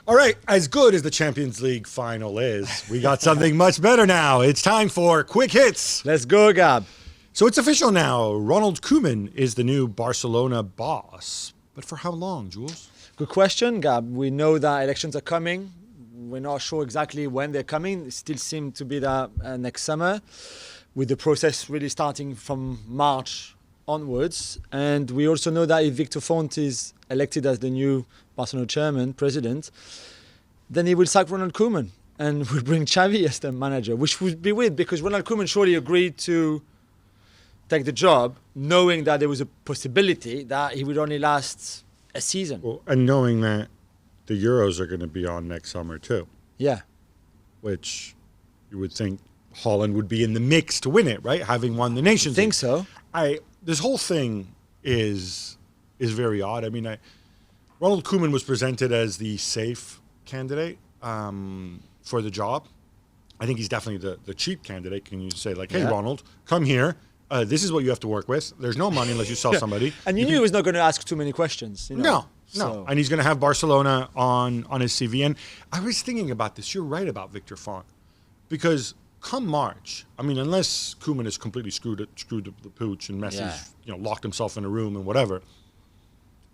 All right, as good as the Champions League final is, we got something much better now. It's time for Quick Hits. Let's go, Gab. So it's official now. Ronald Koeman is the new Barcelona boss. But for how long, Jules? Good question, Gab. We know that elections are coming. We're not sure exactly when they're coming. It still seems to be that next summer, with the process really starting from March onwards. And we also know that if Victor Font is elected as the new Barcelona chairman, president, then he will sack Ronald Koeman and will bring Xavi as the manager, which would be weird because Ronald Koeman surely agreed to take the job knowing that there was a possibility that he would only last a season. Well, and knowing that the Euros are going to be on next summer too. Yeah. Which you would think Holland would be in the mix to win it, right? Having won the Nations Think League. so. This whole thing is very odd. I mean, Ronald Koeman was presented as the safe candidate for the job. I think he's definitely the cheap candidate. Can you say like, hey, Ronald, come here. This is what you have to work with. There's no money unless you sell somebody. And you knew he was not going to ask too many questions. You know? No. And he's going to have Barcelona on his CV. And I was thinking about this. You're right about Victor Font. Because come March, I mean, unless Koeman has completely screwed the pooch and Messi's locked himself in a room and whatever.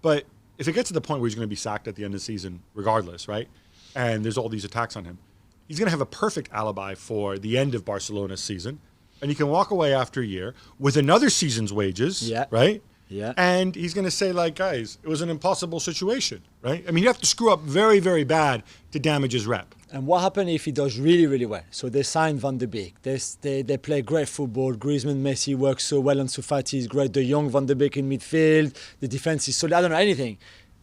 But if it gets to the point where he's going to be sacked at the end of the season, regardless, right? And there's all these attacks on him, he's going to have a perfect alibi for the end of Barcelona's season. And he can walk away after a year with another season's wages, right? Yeah. And he's going to say, like, guys, it was an impossible situation, right? I mean, you have to screw up very, very bad to damage his rep. And what happens if he does really, really well? So they signed Van de Beek. They play great football. Griezmann, Messi work so well. Ansu Fati is great. De Jong, Van de Beek in midfield. The defense is solid. I don't know anything.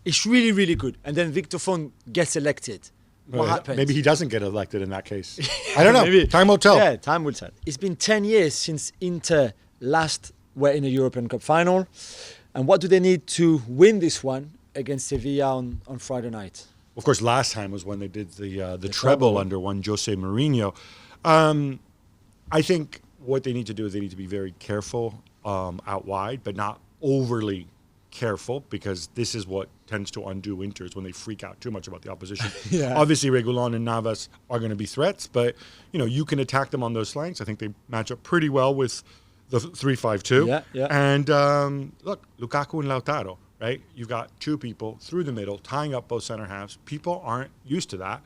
It's really, really good. And then Victor Font gets elected. What happens? Maybe he doesn't get elected in that case. I don't know. Maybe. Time will tell. Yeah, time will tell. It's been 10 years since Inter last were in a European Cup final. And what do they need to win this one against Sevilla on Friday night? Of course, last time was when they did the treble under one Jose Mourinho. I think what they need to do is they need to be very careful out wide, but not overly careful, because this is what tends to undo Inters when they freak out too much about the opposition. Obviously, Reguilon and Navas are going to be threats, but you can attack them on those flanks. I think they match up pretty well with the 3-5-2. And look, Lukaku and Lautaro, right? You've got two people through the middle tying up both center halves. People aren't used to that.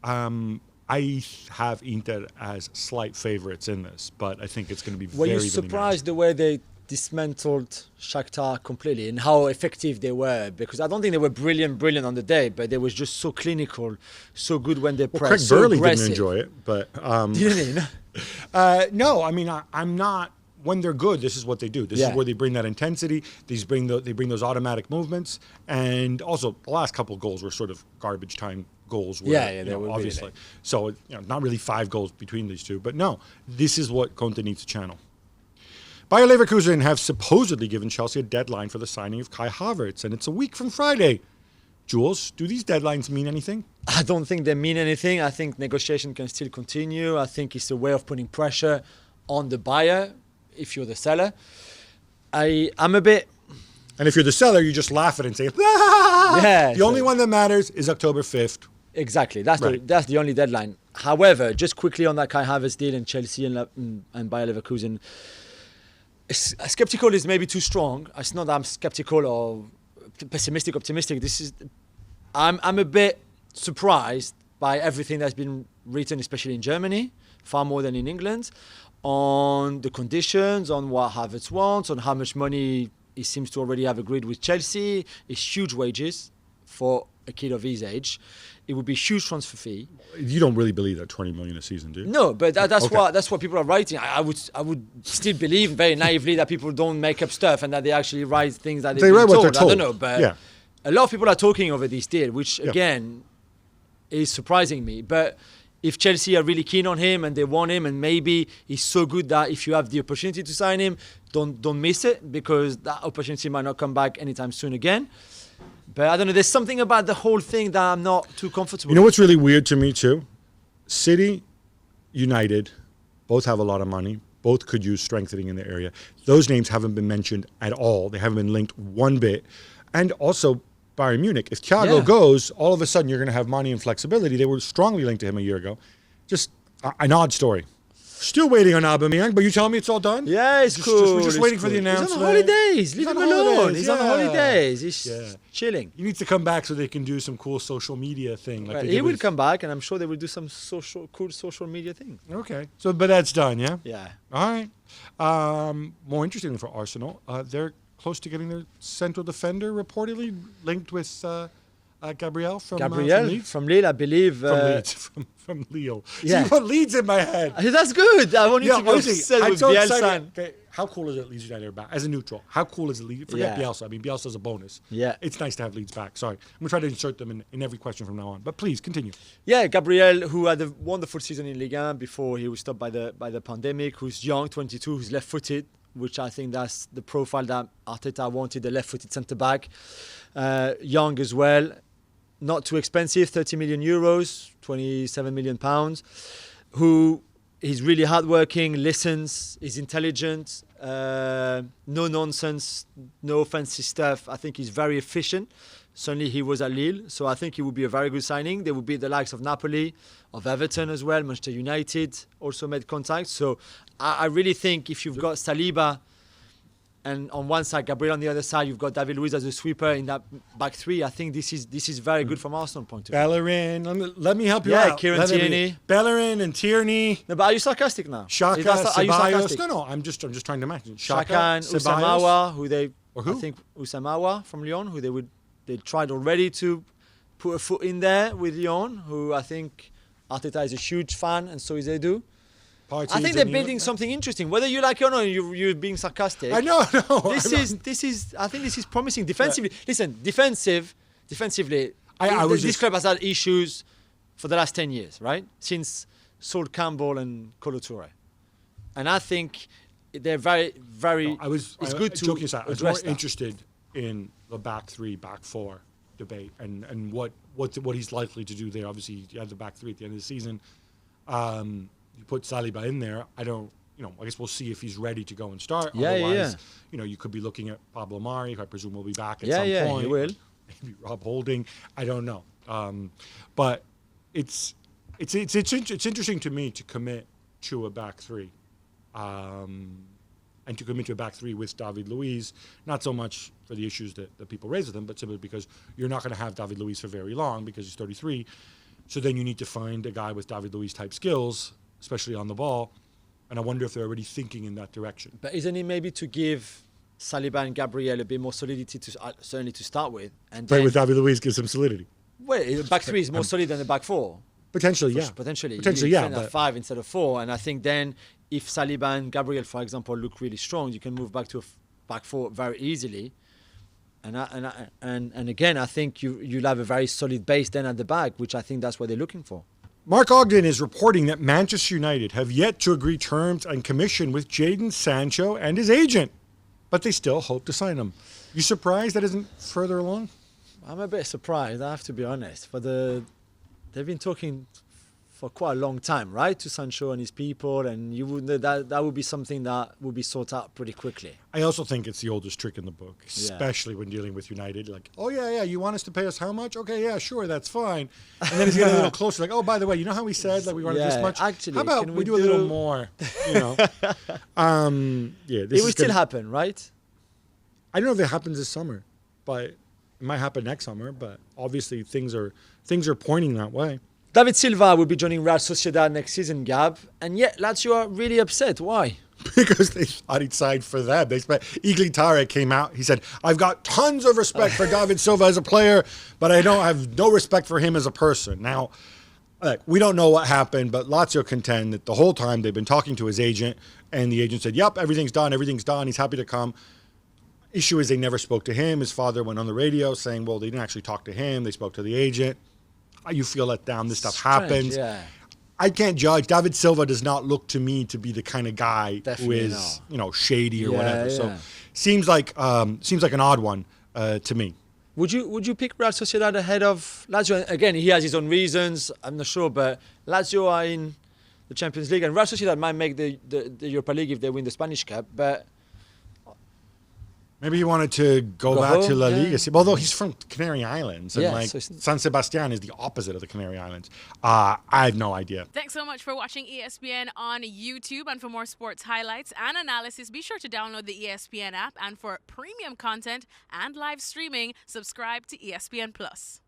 I have Inter as slight favorites in this, but I think it's going to be Were you surprised the way they dismantled Shakhtar completely and how effective they were? Because I don't think they were brilliant on the day, but they was just so clinical, so good when they pressed. Craig so Burley aggressive. didn't enjoy it, but Didn't he? no. I mean, I'm not. When they're good, this is what they do. This is where they bring that intensity. They bring those automatic movements, and also the last couple of goals were sort of garbage time goals. Where, they were obviously. really. So not really 5 goals between these two, but no, this is what Conte needs to channel. Bayer Leverkusen have supposedly given Chelsea a deadline for the signing of Kai Havertz, and it's a week from Friday. Jules, do these deadlines mean anything? I don't think they mean anything. I think negotiation can still continue. I think it's a way of putting pressure on the buyer if you're the seller. I'm a bit... And if you're the seller, you just laugh at it and say, ah! The only one that matters is October 5th. Exactly. That's the only deadline. However, just quickly on that Kai Havertz deal and Chelsea and Bayer Leverkusen, skeptical is maybe too strong. It's not that I'm skeptical or pessimistic, optimistic. I'm a bit surprised by everything that's been written, especially in Germany, far more than in England, on the conditions, on what Havertz wants, on how much money he seems to already have agreed with Chelsea. It's huge wages for a kid of his age. It would be a huge transfer fee. You don't really believe that 20 million a season, do you? No, but that's what people are writing. I would still believe very naively that people don't make up stuff and that they actually write things that they write what they're told. I don't know, but a lot of people are talking over this deal, which again is surprising me. But if Chelsea are really keen on him and they want him, and maybe he's so good that if you have the opportunity to sign him, don't miss it, because that opportunity might not come back anytime soon again. But I don't know, there's something about the whole thing that I'm not too comfortable with. You know what's really weird to me too? City, United, both have a lot of money. Both could use strengthening in the area. Those names haven't been mentioned at all. They haven't been linked one bit. And also, Bayern Munich. If Thiago goes, all of a sudden you're going to have money and flexibility. They were strongly linked to him a year ago. Just an odd story. Still waiting on Aubameyang, but you telling me it's all done? Yeah, it's cool. We're just waiting for the announcement. He's on holidays. Leave him alone. He's on holidays. He's chilling. He needs to come back so they can do some cool social media thing. Like He will come back, and I'm sure they will do some cool social media thing. Okay. So, but that's done, yeah? Yeah. All right. More interestingly for Arsenal, they're close to getting their central defender reportedly linked with Gabriel from Leeds. From Lille, I believe. From Lille. Yeah. So you put Leeds in my head. That's good. I want you to be upset with Bielsa. Okay. How cool is it Leeds United are back? As a neutral, how cool is it Leeds? Forget Bielsa. I mean, Bielsa's a bonus. Yeah. It's nice to have Leeds back. Sorry. I'm going to try to insert them in every question from now on. But please, continue. Yeah, Gabriel, who had a wonderful season in Ligue 1 before he was stopped by the pandemic, who's young, 22, who's left-footed, which I think that's the profile that Arteta wanted, the left-footed centre-back. Young as well. Not too expensive, 30 million euros, 27 million pounds, who is really hardworking, listens, is intelligent, no nonsense, no fancy stuff. I think he's very efficient. Certainly he was at Lille, so I think he would be a very good signing. They would be the likes of Napoli, of Everton as well. Manchester United also made contact. So I really think if you've got Saliba, and on one side, Gabriel on the other side, you've got David Luiz as a sweeper in that back three. I think this is very good from Arsenal point of view. Bellerin, let me help you out. Kieran Tierney. Bellerin and Tierney. No, but are you sarcastic now? Xhaka, Ceballos. No, I'm just trying to imagine. Xhaka and Usamawa, I think Usamawa from Lyon, who they tried already to put a foot in there with Lyon, who I think Arteta is a huge fan, and so is Edu. I think they're building something interesting. Whether you like it or not, you're being sarcastic. I know. I think this is promising defensively. Listen, defensively, this club has had issues for the last 10 years, right? Since Sol Campbell and Kolo Touré. And I think they're very, very. It's good to address that. I was more interested in the back three, back four debate, and what he's likely to do there. Obviously, you have the back three at the end of the season. You put Saliba in there. I guess we'll see if he's ready to go and start. Otherwise, you could be looking at Pablo Mari, who I presume will be back at some point. Yeah, he will. Maybe Rob Holding. I don't know. But it's interesting to me to commit to a back three, and to commit to a back three with David Luiz. Not so much for the issues that people raise with him, but simply because you're not going to have David Luiz for very long because he's 33. So then you need to find a guy with David Luiz type skills, especially on the ball, and I wonder if they're already thinking in that direction. But isn't it maybe to give Saliba and Gabriel a bit more solidity certainly to start with, and play with David Luiz gives him solidity? Well, the back three is more solid than the back four. Potentially, yeah. Potentially, yeah. But 5 instead of 4, and I think then if Saliba and Gabriel, for example, look really strong, you can move back to a back 4 very easily. And again, I think you'll have a very solid base then at the back, which I think that's what they're looking for. Mark Ogden is reporting that Manchester United have yet to agree terms and commission with Jadon Sancho and his agent, but they still hope to sign him. You surprised that isn't further along? I'm a bit surprised, I have to be honest. They've been talking for quite a long time, right, to Sancho and his people, and that would be something that would be sorted out pretty quickly. I also think it's the oldest trick in the book, especially when dealing with United. Like, oh yeah, you want us to pay us how much? Okay, yeah, sure, that's fine. And then he's getting a little closer, like, oh, by the way, you know how we said that we wanted this much? Actually, how about we do a little more? It will still happen, right? I don't know if it happens this summer, but it might happen next summer. But obviously, things are pointing that way. David Silva will be joining Real Sociedad next season, Gab, and yet Lazio are really upset. Why? Because they thought he'd signed for them. Iglitare came out. He said, I've got tons of respect for David Silva as a player, but I don't have no respect for him as a person. Now, we don't know what happened, but Lazio contend that the whole time they've been talking to his agent, and the agent said, yep, everything's done. He's happy to come. Issue is they never spoke to him. His father went on the radio saying, well, they didn't actually talk to him. They spoke to the agent. You feel let down. This stuff happens. Yeah. I can't judge. David Silva does not look to me to be the kind of guy who is, shady or whatever. Yeah. So seems like an odd one to me. Would you pick Real Sociedad ahead of Lazio? Again, he has his own reasons. I'm not sure, but Lazio are in the Champions League, and Real Sociedad might make the Europa League if they win the Spanish Cup. But Maybe he wanted to go back to home, La yeah. Liga. Although he's from Canary Islands, and Yeah, like so it's- San Sebastian is the opposite of the Canary Islands. I have no idea. Thanks so much for watching ESPN on YouTube. And for more sports highlights and analysis, be sure to download the ESPN app. And for premium content and live streaming, subscribe to ESPN Plus.